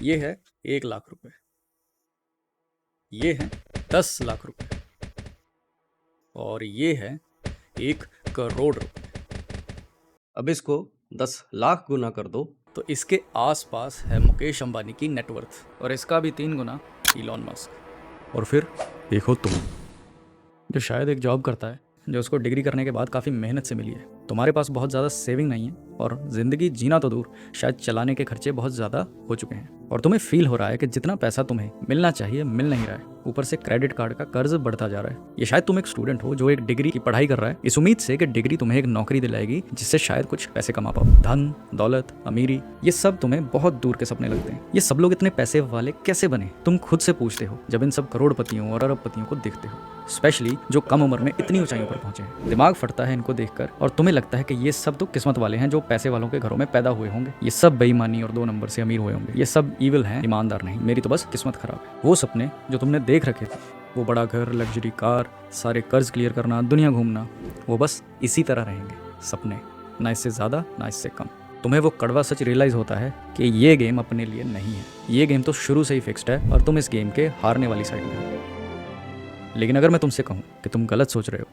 ये है 1 लाख रुपए, ये है 10 लाख रुपए और ये है 1 करोड़ रुपए। अब इसको 10 लाख गुना कर दो तो इसके आसपास है मुकेश अंबानी की नेटवर्थ और इसका भी 3 गुना इलॉन मस्क। और फिर देखो तुम, जो शायद एक जॉब करता है जो उसको डिग्री करने के बाद काफ़ी मेहनत से मिली है। तुम्हारे पास बहुत ज़्यादा सेविंग नहीं है और ज़िंदगी जीना तो दूर, शायद चलाने के खर्चे बहुत ज़्यादा हो चुके हैं और तुम्हें फील हो रहा है कि जितना पैसा तुम्हें मिलना चाहिए मिल नहीं रहा है। ऊपर से क्रेडिट कार्ड का कर्ज बढ़ता जा रहा है। ये शायद तुम एक स्टूडेंट हो जो एक डिग्री की पढ़ाई कर रहा है इस उम्मीद से कि डिग्री तुम्हें एक नौकरी दिलाएगी जिससे शायद कुछ पैसे कमा पाओ। धन, दौलत, अमीरी, ये सब तुम्हें बहुत दूर के सपने लगते हैं। ये सब लोग इतने पैसे वाले कैसे बने, तुम खुद से पूछते हो जब इन सब करोड़पतियों और अरबपतियों को देखते हो, स्पेशली जो कम उम्र में इतनी ऊंचाइयों पर पहुंचे हैं। दिमाग फटता है इनको देखकर और तुम्हें लगता है कि ये सब तो किस्मत वाले हैं जो पैसे वालों के घरों में पैदा हुए होंगे। ये सब बेईमानी और 2 नंबर से अमीर हुए होंगे। ये सब ईविल हैं, ईमानदार नहीं। मेरी तो बस किस्मत खराब है। वो सपने जो तुमने देख रखे थे, वो बड़ा घर, लग्जरी कार, सारे कर्ज क्लियर करना, दुनिया घूमना, वो बस इसी तरह रहेंगे सपने, ना इससे ज़्यादा ना इससे कम। तुम्हें वो कड़वा सच रियलाइज़ होता है कि ये गेम अपने लिए नहीं है। ये गेम तो शुरू से ही फिक्स्ड है और तुम इस गेम के हारने वाली साइड में हो। लेकिन अगर मैं तुमसे कहूँ कि तुम गलत सोच रहे हो,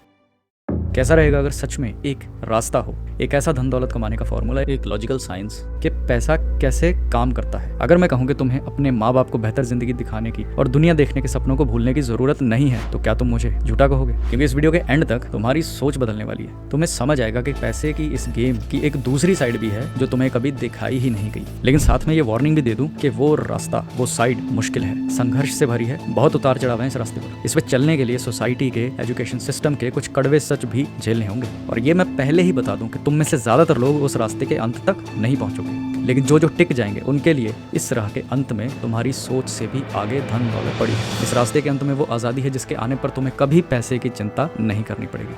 कैसा रहेगा अगर सच में एक रास्ता हो, एक ऐसा धन दौलत कमाने का फॉर्मूला, एक लॉजिकल साइंस कि पैसा कैसे काम करता है। अगर मैं कहूँ कि तुम्हें अपने माँ बाप को बेहतर जिंदगी दिखाने की और दुनिया देखने के सपनों को भूलने की जरूरत नहीं है, तो क्या तुम मुझे झूठा कहोगे? क्योंकि इस वीडियो के एंड तक तुम्हारी सोच बदलने वाली है। तुम्हें समझ आएगा कि पैसे की इस गेम की एक दूसरी साइड भी है जो तुम्हें कभी दिखाई ही नहीं गई। लेकिन साथ में ये वार्निंग भी दे दूं कि वो रास्ता, वो साइड मुश्किल है, संघर्ष से भरी है, बहुत उतार चढ़ाव है इस रास्ते पर। इस पे चलने के लिए सोसाइटी के, एजुकेशन सिस्टम के कुछ कड़वे सच भी झेलने होंगे। और ये मैं पहले ही बता दूं कि तुम में से ज्यादातर लोग उस रास्ते के अंत तक नहीं पहुंचोगे, लेकिन जो टिक जाएंगे उनके लिए इस राह के अंत में तुम्हारी सोच से भी आगे धन दौलत पड़ी है। इस रास्ते के अंत में वो आज़ादी है जिसके आने पर तुम्हें कभी पैसे की चिंता नहीं करनी पड़ेगी।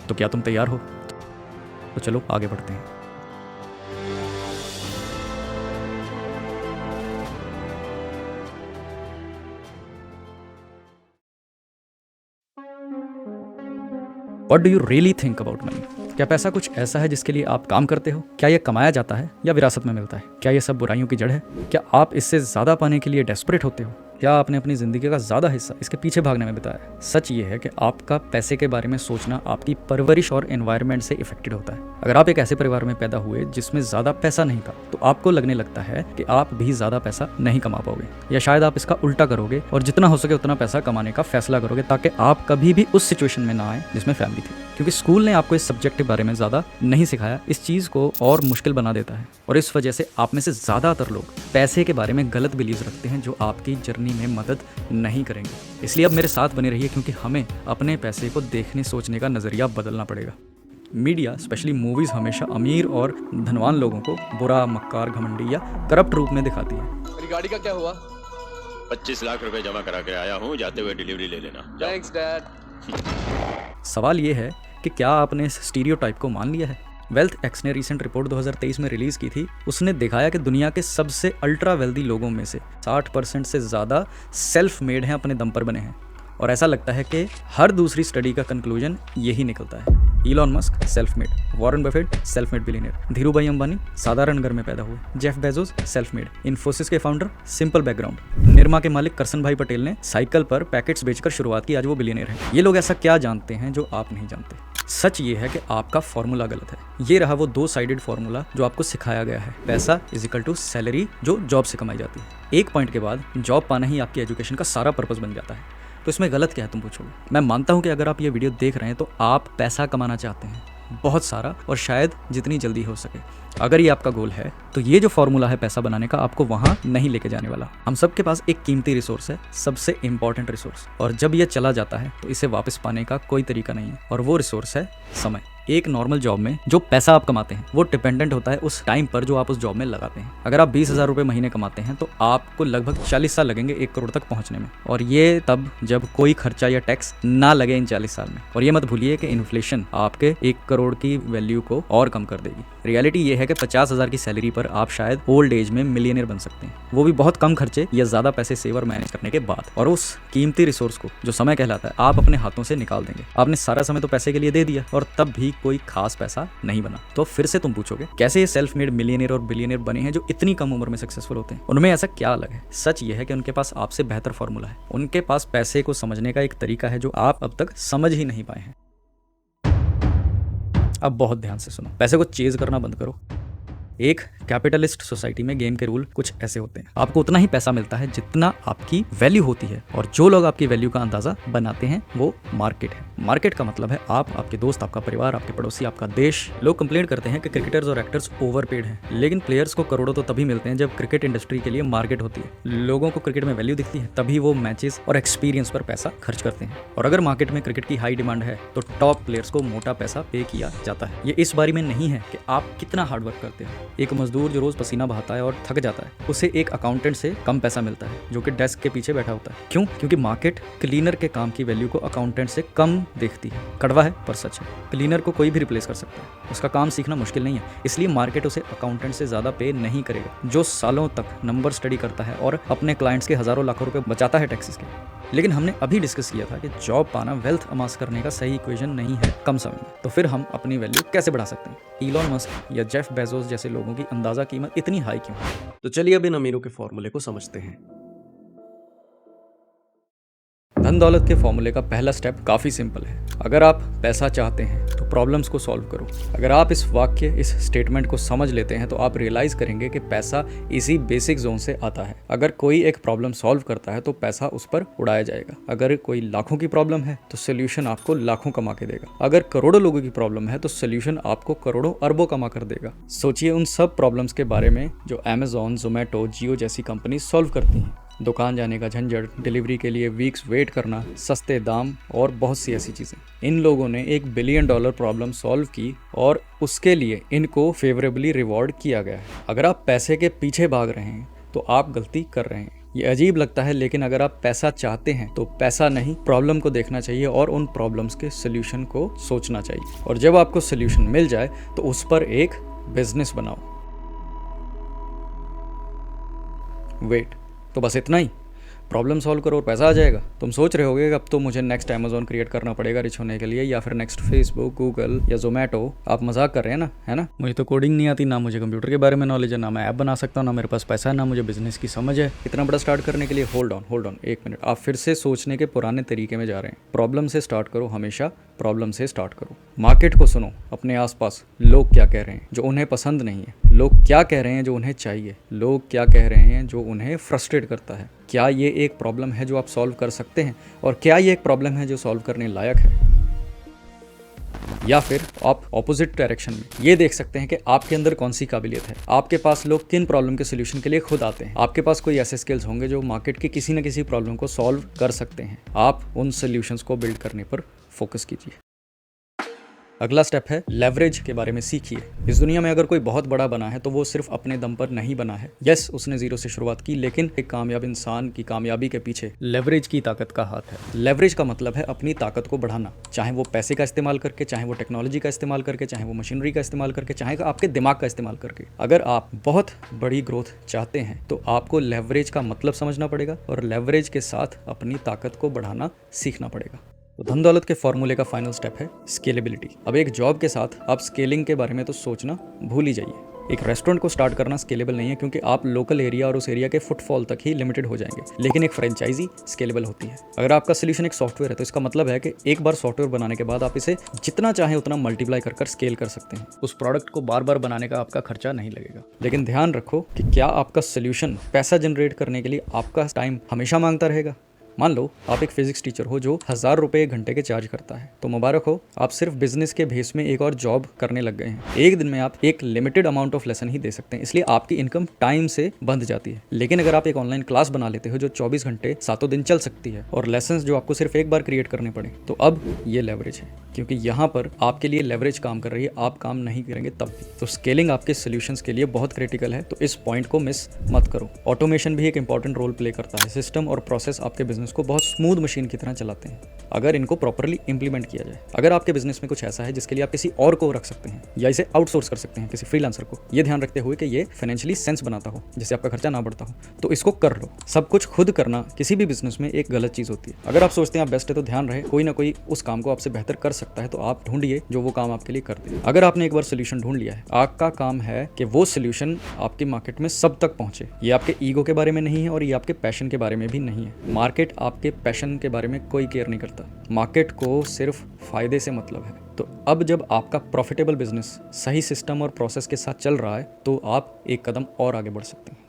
तो क्या तुम तैयार हो? तो चलो आगे बढ़ते हैं। What do you really think about money? क्या पैसा कुछ ऐसा है जिसके लिए आप काम करते हो? क्या यह कमाया जाता है या विरासत में मिलता है? क्या यह सब बुराइयों की जड़ है? क्या आप इससे ज़्यादा पाने के लिए डेस्परेट होते हो? क्या आपने अपनी ज़िंदगी का ज़्यादा हिस्सा इसके पीछे भागने में बिताया है? सच ये है कि आपका पैसे के बारे में सोचना आपकी परवरिश और एनवायरनमेंट से इफेक्टेड होता है। अगर आप एक ऐसे परिवार में पैदा हुए जिसमें ज़्यादा पैसा नहीं था, तो आपको लगने लगता है कि आप भी ज़्यादा पैसा नहीं कमा पाओगे, या शायद आप इसका उल्टा करोगे और जितना हो सके उतना पैसा कमाने का फैसला करोगे ताकि आप कभी भी उस सिचुएशन में ना आए जिसमें फैमिली थी। क्योंकि स्कूल ने आपको इस सब्जेक्ट के बारे में ज़्यादा नहीं सिखाया, इस चीज़ को और मुश्किल बना देता है। और इस वजह से आप में से ज़्यादातर लोग पैसे के बारे में गलत बिलीव रखते हैं जो आपकी जर्नी में मदद नहीं करेंगे। इसलिए अब मेरे साथ बने रहिए, क्योंकि हमें अपने पैसे को देखने सोचने का नज़रिया बदलना पड़ेगा। मीडिया, स्पेशली मूवीज़, हमेशा अमीर और धनवान लोगों को बुरा, मक्कार, घमंडी या करप्ट रूप में दिखाती है। मेरी गाड़ी का क्या हुआ? 25 लाख रुपए जमा करा के आया हूँ, जाते हुए डिलीवरी ले लेना। Thanks dad. सवाल ये है कि क्या आपने इस स्टीरियोटाइप को मान लिया है? वेल्थ एक्स ने रीसेंट रिपोर्ट 2023 में रिलीज़ की थी। उसने दिखाया कि दुनिया के सबसे अल्ट्रा वेल्दी लोगों में से 60% से ज़्यादा सेल्फ मेड हैं, अपने दम पर बने हैं। और ऐसा लगता है कि हर दूसरी स्टडी का कंक्लूजन यही निकलता है। Elon Musk self made, Warren Buffett self made billionaire, Dhirubhai Ambani साधारण घर में पैदा हुए, Jeff Bezos self made, Infosys के फाउंडर सिंपल बैकग्राउंड, निरमा के मालिक करसन भाई पटेल ने साइकिल पर पैकेट्स बेचकर शुरुआत की, आज वो बिलियनियर है। ये लोग ऐसा क्या जानते हैं जो आप नहीं जानते? सच ये है कि आपका फॉर्मूला गलत है। ये रहा वो 2 साइडेड फॉर्मूला जो आपको सिखाया गया है। पैसा इज इक्वल टू सैलरी, जो जॉब से कमाई जाती है। एक पॉइंट के बाद जॉब पाना ही आपकी एजुकेशन का सारा पर्पस बन जाता है। तो इसमें गलत क्या है, तुम पूछोगे? मैं मानता हूं कि अगर आप ये वीडियो देख रहे हैं तो आप पैसा कमाना चाहते हैं, बहुत सारा, और शायद जितनी जल्दी हो सके। अगर ये आपका गोल है तो ये जो फॉर्मूला है पैसा बनाने का, आपको वहाँ नहीं लेके जाने वाला। हम सबके पास एक कीमती रिसोर्स है, सबसे इंपॉर्टेंट रिसोर्स, और जब ये चला जाता है तो इसे वापस पाने का कोई तरीका नहीं है, और वो रिसोर्स है समय। एक नॉर्मल जॉब में जो पैसा आप कमाते हैं वो डिपेंडेंट होता है उस टाइम पर जो आप उस जॉब में लगाते हैं। अगर आप 20,000 रुपये महीने कमाते हैं तो आपको लगभग 40 साल लगेंगे 1 करोड़ तक पहुंचने में, और ये तब जब कोई खर्चा या टैक्स ना लगे इन 40 साल में। और ये मत भूलिए कि इन्फ्लेशन आपके 1 करोड़ की वैल्यू को और कम कर देगी। रियलिटी ये है कि 50,000 की सैलरी पर आप शायद ओल्ड एज में मिलियनियर बन सकते हैं, वो भी बहुत कम खर्चे या ज़्यादा पैसे सेव और मैनेज करने के बाद। और उस कीमती रिसोर्स को, जो समय कहलाता है, आप अपने हाथों से निकाल देंगे। आपने सारा समय तो पैसे के लिए दे दिया, और तब भी कोई खास पैसा नहीं बना। तो फिर से तुम पूछोगे कैसे ये सेल्फ मेड मिलियनियर और बिलियनियर बने हैं जो इतनी कम उम्र में सक्सेसफुल होते हैं। उनमें ऐसा क्या अलग है? सच ये है कि उनके पास आपसे बेहतर फॉर्मूला है। उनके पास पैसे को समझने का एक तरीका है जो आप अब तक समझ ही नहीं पाए हैं। अब बहुत ध्यान से सुनो, पैसे को चेज करना बंद करो। एक कैपिटलिस्ट सोसाइटी में गेम के रूल कुछ ऐसे होते हैं। आपको उतना ही पैसा मिलता है जितना आपकी वैल्यू होती है, और जो लोग आपकी वैल्यू का अंदाजा बनाते हैं वो मार्केट है। मार्केट का मतलब है आप, आपके दोस्त, आपका परिवार, आपके पड़ोसी, आपका देश। लोग कंप्लेन करते हैं कि क्रिकेटर्स और एक्टर्स ओवरपेड हैं, लेकिन प्लेयर्स को करोड़ों तो तभी मिलते हैं जब क्रिकेट इंडस्ट्री के लिए मार्केट होती है। लोगों को क्रिकेट में वैल्यू दिखती है, तभी वो मैचेस और एक्सपीरियंस पर पैसा खर्च करते हैं। और अगर मार्केट में क्रिकेट की हाई डिमांड है तो टॉप प्लेयर्स को मोटा पैसा पे किया जाता है। ये इस बारे में नहीं है कि आप कितना हार्डवर्क करते हो। एक मजदूर जो रोज पसीना बहाता है और थक जाता है, उसे एक अकाउंटेंट से कम पैसा मिलता है जो कि डेस्क के पीछे बैठा होता है। क्यों? क्योंकि मार्केट क्लीनर के काम की वैल्यू को अकाउंटेंट से कम देखती है। कड़वा है पर सच है। क्लीनर को कोई भी रिप्लेस कर सकता है, उसका काम सीखना मुश्किल नहीं है, इसलिए मार्केट उसे अकाउंटेंट से ज्यादा पे नहीं करेगा। जो सालों तक नंबर स्टडी करता है और अपने क्लाइंट्स के हजारों लाखों रुपए बचाता है टैक्सेस के। लेकिन हमने अभी डिस्कस किया था कि जॉब पाना वेल्थ अमास करने का सही इक्वेशन नहीं है कम समय में। तो फिर हम अपनी वैल्यू कैसे बढ़ा सकते हैं? इलॉन मस्क या जेफ बेजोस जैसे लोगों की अंदाजा कीमत इतनी हाई क्यों है? तो चलिए अब इन अमीरों के फॉर्मूले को समझते हैं। धन दौलत के फॉर्मूले का पहला स्टेप काफ़ी सिंपल है। अगर आप पैसा चाहते हैं तो प्रॉब्लम्स को सॉल्व करो। अगर आप इस वाक्य, इस स्टेटमेंट को समझ लेते हैं तो आप रियलाइज करेंगे कि पैसा इसी बेसिक जोन से आता है। अगर कोई एक प्रॉब्लम सॉल्व करता है तो पैसा उस पर उड़ाया जाएगा। अगर कोई लाखों की प्रॉब्लम है तो सोल्यूशन आपको लाखों कमा के देगा। अगर करोड़ों लोगों की प्रॉब्लम है तो सोल्यूशन आपको करोड़ों अरबों कमा कर देगा। सोचिए उन सब प्रॉब्लम्स के बारे में जो अमेजॉन, जोमेटो, जियो जैसी कंपनी सॉल्व करती हैं। दुकान जाने का झंझट, डिलीवरी के लिए वीक्स वेट करना, सस्ते दाम और बहुत सी ऐसी चीज़ें। इन लोगों ने $1 बिलियन प्रॉब्लम सॉल्व की और उसके लिए इनको फेवरेबली रिवॉर्ड किया गया है। अगर आप पैसे के पीछे भाग रहे हैं तो आप गलती कर रहे हैं। ये अजीब लगता है, लेकिन अगर आप पैसा चाहते हैं तो पैसा नहीं, प्रॉब्लम को देखना चाहिए और उन प्रॉब्लम्स के सोल्यूशन को सोचना चाहिए। और जब आपको सोल्यूशन मिल जाए तो उस पर एक बिजनेस बनाओ। वेट, तो बस इतना ही? प्रॉब्लम सॉल्व करो और पैसा आ जाएगा? तुम सोच रहे होगे कि अब तो मुझे नेक्स्ट अमेजोन क्रिएट करना पड़ेगा रिच होने के लिए, या फिर नेक्स्ट फेसबुक, गूगल या जोमेटो। आप मजाक कर रहे हैं ना, है ना? मुझे तो कोडिंग नहीं आती, ना मुझे कंप्यूटर के बारे में नॉलेज है, ना मैं ऐप बना सकता हूँ, ना मेरे पास पैसा है, ना मुझे बिजनेस की समझ है। इतना बड़ा स्टार्ट करने के लिए होल्ड ऑन 1 मिनट। आप फिर से सोचने के पुराने तरीके में जा रहे हैं। प्रॉब्लम से स्टार्ट करो, हमेशा प्रॉब्लम से स्टार्ट करो। मार्केट को सुनो, अपने आसपास लोग क्या कह रहे हैं जो उन्हें पसंद नहीं है, लोग क्या कह रहे हैं जो उन्हें चाहिए, लोग क्या कह रहे हैं जो उन्हें फ्रस्ट्रेट करता है। क्या ये एक प्रॉब्लम है जो आप सॉल्व कर सकते हैं, और क्या ये एक प्रॉब्लम है जो सॉल्व करने लायक है? या फिर आप ऑपोजिट डायरेक्शन में ये देख सकते हैं कि आपके अंदर कौन सी काबिलियत है। आपके पास लोग किन प्रॉब्लम के सोल्यूशन के लिए खुद आते हैं। आपके पास कोई ऐसे स्किल्स होंगे जो मार्केट की किसी न किसी प्रॉब्लम को सॉल्व कर सकते हैं। आप उन सोल्यूशंस को बिल्ड करने पर फोकस कीजिए। अगला स्टेप है लेवरेज के बारे में सीखिए। इस दुनिया में अगर कोई बहुत बड़ा बना है तो वो सिर्फ अपने दम पर नहीं बना है। यस, उसने जीरो से शुरुआत की, लेकिन एक कामयाब इंसान की कामयाबी के पीछे लेवरेज की ताकत का हाथ है। लेवरेज का मतलब है अपनी ताकत को बढ़ाना, चाहे वो पैसे का इस्तेमाल करके, चाहे वो टेक्नोलॉजी का इस्तेमाल करके, चाहे वो मशीनरी का इस्तेमाल करके, चाहे आपके दिमाग का इस्तेमाल करके। अगर आप बहुत बड़ी ग्रोथ चाहते हैं तो आपको लेवरेज का मतलब समझना पड़ेगा और लेवरेज के साथ अपनी ताकत को बढ़ाना सीखना पड़ेगा। तो धन दौलत के फॉर्मूले का फाइनल स्टेप है स्केलेबिलिटी। अब एक जॉब के साथ आप स्केलिंग के बारे में तो सोचना भूल ही जाइए। एक रेस्टोरेंट को स्टार्ट करना स्केलेबल नहीं है क्योंकि आप लोकल एरिया और उस एरिया के फुटफॉल तक ही लिमिटेड हो जाएंगे, लेकिन एक फ्रेंचाइजी स्केलेबल होती है। अगर आपका सोल्यूशन एक सॉफ्टवेयर है तो इसका मतलब है कि एक बार सॉफ्टवेयर बनाने के बाद आप इसे जितना चाहें उतना मल्टीप्लाई कर स्केल कर सकते हैं। उस प्रोडक्ट को बार बार बनाने का आपका खर्चा नहीं लगेगा। लेकिन ध्यान रखो कि क्या आपका सोल्यूशन पैसा जनरेट करने के लिए आपका टाइम हमेशा मांगता रहेगा। मान लो आप एक फिजिक्स टीचर हो जो 1000 रुपये घंटे के चार्ज करता है, तो मुबारक हो, आप सिर्फ बिजनेस के बेस में एक और जॉब करने लग गए हैं। एक दिन में आप एक लिमिटेड अमाउंट ऑफ लेसन ही दे सकते हैं, इसलिए आपकी इनकम टाइम से बंध जाती है। लेकिन अगर आप एक ऑनलाइन क्लास बना लेते हो जो 24 घंटे 7 दिन चल सकती है और लेसन जो आपको सिर्फ एक बार क्रिएट करने पड़े, तो अब ये लेवरेज है, क्योंकि यहाँ पर आपके लिए लेवरेज काम कर रही है, आप काम नहीं करेंगे तब भी। तो स्केलिंग आपके सोल्यूशंस के लिए बहुत क्रिटिकल है, तो इस पॉइंट को मिस मत करो। ऑटोमेशन भी एक इंपॉर्टेंट रोल प्ले करता है। सिस्टम और प्रोसेस आपके बिजनेस बिजनेस को बहुत स्मूथ मशीन की तरह चलाते हैं अगर इनको प्रॉपरली इंप्लीमेंट किया जाए। अगर आपके बिजनेस में कुछ ऐसा है जिसके लिए आप किसी और को रख सकते हैं या इसे आउटसोर्स कर सकते हैं किसी फ्रीलांसर को, ये ध्यान रखते हुए कि ये फाइनेंशियली सेंस बनाता हो, जिससे आपका खर्चा ना बढ़ता हो, तो इसको कर लो। सब कुछ खुद करना किसी भी बिजनेस में एक गलत चीज़ होती है। अगर आप सोचते हैं आप बेस्ट है तो ध्यान रहे कोई ना कोई उस काम को आपसे बेहतर कर सकता है, तो आप ढूंढिए जो वो काम आपके लिए कर दे। अगर आपने एक बार सोल्यूशन ढूंढ लिया है, आपका काम है कि वो सोल्यूशन आपकी मार्केट में सब तक पहुंचे। ये आपके ईगो के बारे में नहीं है और ये आपके पैशन के बारे में भी नहीं है। मार्केट आपके पैशन के बारे में कोई केयर नहीं करता। मार्केट को सिर्फ फायदे से मतलब है। तो अब जब आपका प्रॉफिटेबल बिजनेस सही सिस्टम और प्रोसेस के साथ चल रहा है, तो आप एक कदम और आगे बढ़ सकते हैं।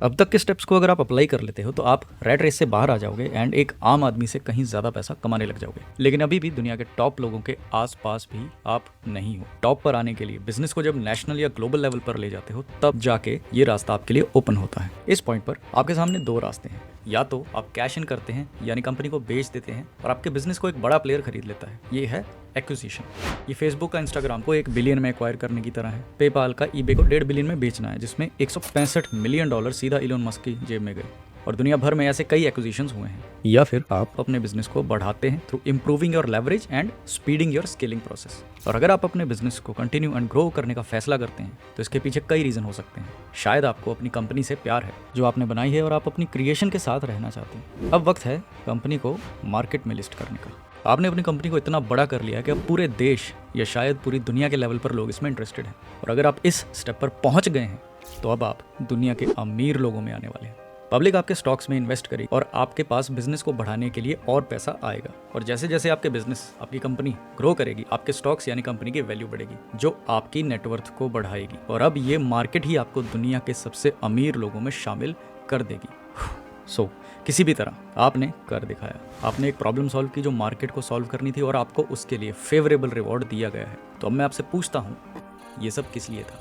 अब तक के स्टेप्स को अगर आप अप्लाई कर लेते हो तो आप रैट रेस से बाहर आ जाओगे एंड एक आम आदमी से कहीं ज़्यादा पैसा कमाने लग जाओगे। लेकिन अभी भी दुनिया के टॉप लोगों के आसपास भी आप नहीं हो। टॉप पर आने के लिए बिजनेस को जब नेशनल या ग्लोबल लेवल पर ले जाते हो, तब जाके ये रास्ता आपके लिए ओपन होता है। इस पॉइंट पर आपके सामने दो रास्ते हैं। या तो आप कैश इन करते हैं, यानी कंपनी को बेच देते हैं और आपके बिजनेस को एक बड़ा प्लेयर खरीद लेता है। ये है एक्विजिशन। ये फेसबुक का इंस्टाग्राम को $1 बिलियन में एक्वायर करने की तरह है। पेपाल का ईबे को $1.5 बिलियन में बेचना है, जिसमें $165 मिलियन सीधा इलोन मस्क की जेब में गए। और दुनिया भर में ऐसे कई एक्विजिशंस हुए हैं। या फिर आप अपने बिजनेस को बढ़ाते हैं through improving your leverage and speeding your scaling process. और अगर आप अपने बिजनेस को कंटिन्यू एंड ग्रो करने का फैसला करते हैं, तो इसके पीछे कई रीजन हो सकते हैं। शायद आपको अपनी कंपनी से प्यार है जो आपने बनाई है और आप अपनी क्रिएशन के साथ रहना चाहते हैं। अब वक्त है कंपनी को मार्केट में लिस्ट करने का। आपने अपनी कंपनी को इतना बड़ा कर लिया है कि अब पूरे देश या शायद पूरी दुनिया के लेवल पर लोग इसमें इंटरेस्टेड हैं। और अगर आप इस स्टेप पर पहुंच गए हैं, तो अब आप दुनिया के अमीर लोगों में आने वाले हैं। पब्लिक आपके स्टॉक्स में इन्वेस्ट करेगी और आपके पास बिजनेस को बढ़ाने के लिए और पैसा आएगा। और जैसे जैसे आपके बिजनेस, आपकी कंपनी ग्रो करेगी, आपके स्टॉक्स यानी कंपनी की वैल्यू बढ़ेगी, जो आपकी नेटवर्थ को बढ़ाएगी। और अब ये मार्केट ही आपको दुनिया के सबसे अमीर लोगों में शामिल कर देगी। सो किसी भी तरह आपने कर दिखाया। आपने एक प्रॉब्लम सॉल्व की जो मार्केट को सॉल्व करनी थी और आपको उसके लिए फेवरेबल रिवॉर्ड दिया गया है। तो अब मैं आपसे पूछता हूँ, ये सब किस लिए था?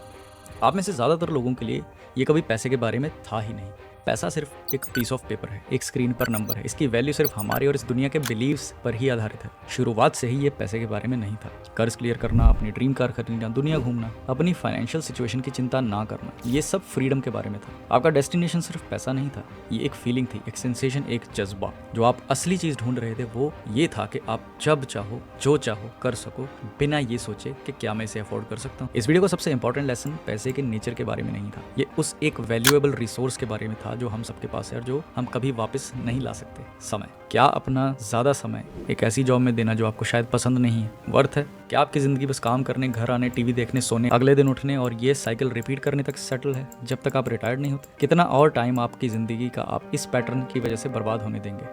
आप में से ज़्यादातर लोगों के लिए ये कभी पैसे के बारे में था ही नहीं। पैसा सिर्फ एक पीस ऑफ पेपर है, एक स्क्रीन पर नंबर है। इसकी वैल्यू सिर्फ हमारे और इस दुनिया के बिलीव्स पर ही आधारित है। शुरुआत से ही ये पैसे के बारे में नहीं था। कर्ज क्लियर करना, अपनी ड्रीम कार खरीदना, दुनिया घूमना, अपनी फाइनेंशियल सिचुएशन की चिंता ना करना, ये सब फ्रीडम के बारे में था। आपका डेस्टिनेशन सिर्फ पैसा नहीं था, ये एक फीलिंग थी, एक सेंसेशन, एक जज्बा। जो आप असली चीज ढूंढ रहे थे वो ये था कि आप जब चाहो जो चाहो कर सको, बिना ये सोचे कि क्या मैं इसे अफोर्ड कर सकता हूँ। इस वीडियो का सबसे इंपॉर्टेंट लेसन पैसे के नेचर के बारे में नहीं था, ये उस एक वैल्यूएबल रिसोर्स के बारे में था जो हम सबके पास है और जो हम कभी वापस नहीं ला सकते। समय। क्या अपना ज्यादा समय एक ऐसी जॉब में देना जो आपको शायद पसंद नहीं है वर्थ है? क्या आपकी जिंदगी बस काम करने, घर आने, टीवी देखने, सोने, अगले दिन उठने और ये साइकिल रिपीट करने तक सेटल है जब तक आप रिटायर्ड नहीं होते? कितना और टाइम आपकी जिंदगी का आप इस पैटर्न की वजह से बर्बाद होने देंगे?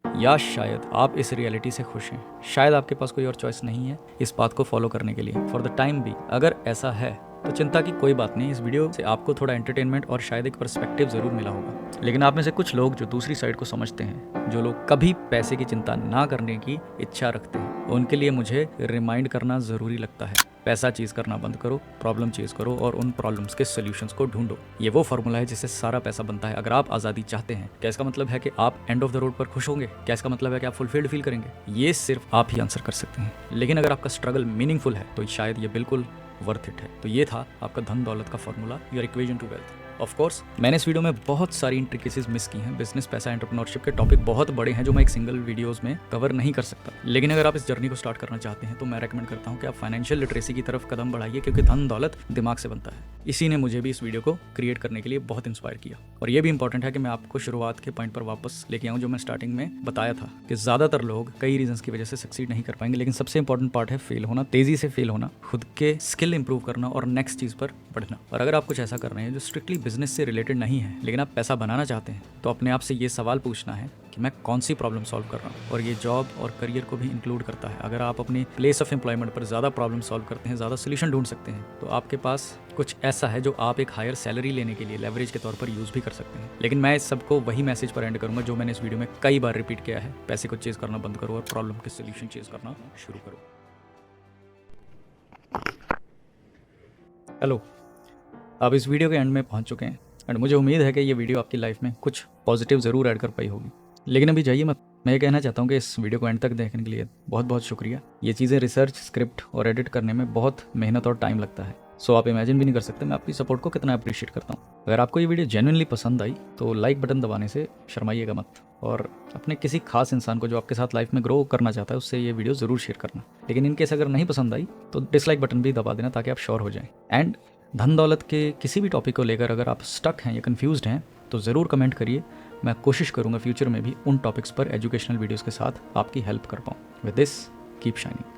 या शायद आप इस रियलिटी से खुश हैं, शायद आपके पास कोई और चॉइस नहीं है इस बात को फॉलो करने के लिए फॉर द टाइम भी। अगर ऐसा है तो चिंता की कोई बात नहीं। इस वीडियो से आपको थोड़ा एंटरटेनमेंट और शायद एक पर्सपेक्टिव जरूर मिला होगा। लेकिन आप में से कुछ लोग जो दूसरी साइड को समझते हैं, जो लोग कभी पैसे की चिंता ना करने की इच्छा रखते हैं, उनके लिए मुझे रिमाइंड करना जरूरी लगता है। पैसा चीज करना बंद करो, प्रॉब्लम चीज करो और उन प्रॉब्लम्स के सॉल्यूशंस को ढूंढो। ये वो फॉर्मूला है जिससे सारा पैसा बनता है। अगर आप आज़ादी चाहते हैं, क्या इसका मतलब है कि आप एंड ऑफ द रोड पर खुश होंगे? क्या इसका मतलब है कि आप फुलफिल्ड फील करेंगे? ये सिर्फ आप ही आंसर कर सकते हैं। लेकिन अगर आपका स्ट्रगल मीनिंगफुल है तो शायद ये बिल्कुल वर्थ इट है। तो ये था आपका धन दौलत का formula, your equation two wealth. Of course मैंने इस वीडियो में बहुत सारी इंट्रिकेसीज मिस की हैं। बिजनेस, पैसा, एंटरप्रेन्योरशिप के टॉपिक बहुत बड़े हैं जो मैं एक सिंगल वीडियोस में कवर नहीं कर सकता। लेकिन अगर आप इस जर्नी को स्टार्ट करना चाहते हैं तो मैं रेकमेंड करता हूं कि आप फाइनेंशियल लिटरेसी की तरफ कदम बढ़ाइए, क्योंकि धन दौलत दिमाग से बनता है। इसी ने मुझे भी इस वीडियो को क्रिएट करने के लिए बहुत इंस्पायर किया। और ये भी इंपॉर्टेंट है कि मैं आपको शुरुआत के पॉइंट पर वापस लेके आऊँ जो मैं स्टार्टिंग में बताया था कि ज़्यादातर लोग कई रीजंस की वजह से सक्सीड नहीं कर पाएंगे। लेकिन सबसे इंपॉर्टेंट पार्ट है फेल होना, तेज़ी से फेल होना, खुद के स्किल इंप्रूव करना और नेक्स्ट चीज़ पर बढ़ना। और अगर आप कुछ ऐसा कर रहे हैं जो स्ट्रिक्टली बिजनेस से रिलेटेड नहीं है, लेकिन आप पैसा बनाना चाहते हैं, तो अपने आप से ये सवाल पूछना है कि मैं कौन सी प्रॉब्लम सॉल्व कर रहा हूँ। और ये जॉब और करियर को भी इंक्लूड करता है। अगर आप अपनी प्लेस ऑफ एम्प्लॉयमेंट पर ज़्यादा प्रॉब्लम सॉल्व करते हैं, ज़्यादा सोल्यूशन ढूंढ सकते हैं, तो आपके पास कुछ ऐसा है जो आप एक हायर सैलरी लेने के लिए लेवरेज के तौर पर यूज़ भी कर सकते हैं। लेकिन मैं इस सबको वही मैसेज पर एंड करूँगा जो मैंने इस वीडियो में कई बार रिपीट किया है। पैसे को चेज करना बंद करो और प्रॉब्लम के सोल्यूशन चेज करना शुरू करो। हेलो, आप इस वीडियो के एंड में पहुंच चुके हैं एंड मुझे उम्मीद है कि ये वीडियो आपकी लाइफ में कुछ पॉजिटिव ज़रूर ऐड कर पाई होगी। लेकिन अभी जाइए मत। मैं ये कहना चाहता हूँ कि इस वीडियो को एंड तक देखने के लिए बहुत बहुत शुक्रिया। ये चीज़ें रिसर्च, स्क्रिप्ट और एडिट करने में बहुत मेहनत और टाइम लगता है। सो आप इमेजिन भी नहीं कर सकते मैं आपकी सपोर्ट को कितना अप्रिशिएट करता हूँ। अगर आपको ये वीडियो जेन्युइनली पसंद आई तो लाइक बटन दबाने से शर्माइएगा मत, और अपने किसी खास इंसान को जो आपके साथ लाइफ में ग्रो करना चाहता है उससे ये वीडियो ज़रूर शेयर करना। लेकिन इनकेस अगर नहीं पसंद आई तो डिसलाइक बटन भी दबा देना ताकि आप श्योर हो जाएं। एंड धन दौलत के किसी भी टॉपिक को लेकर अगर आप स्टक हैं या कन्फ्यूज्ड हैं तो ज़रूर कमेंट करिए। मैं कोशिश करूँगा फ्यूचर में भी उन टॉपिक्स पर एजुकेशनल वीडियोज़ के साथ आपकी हेल्प कर पाऊँ। With this keep shining.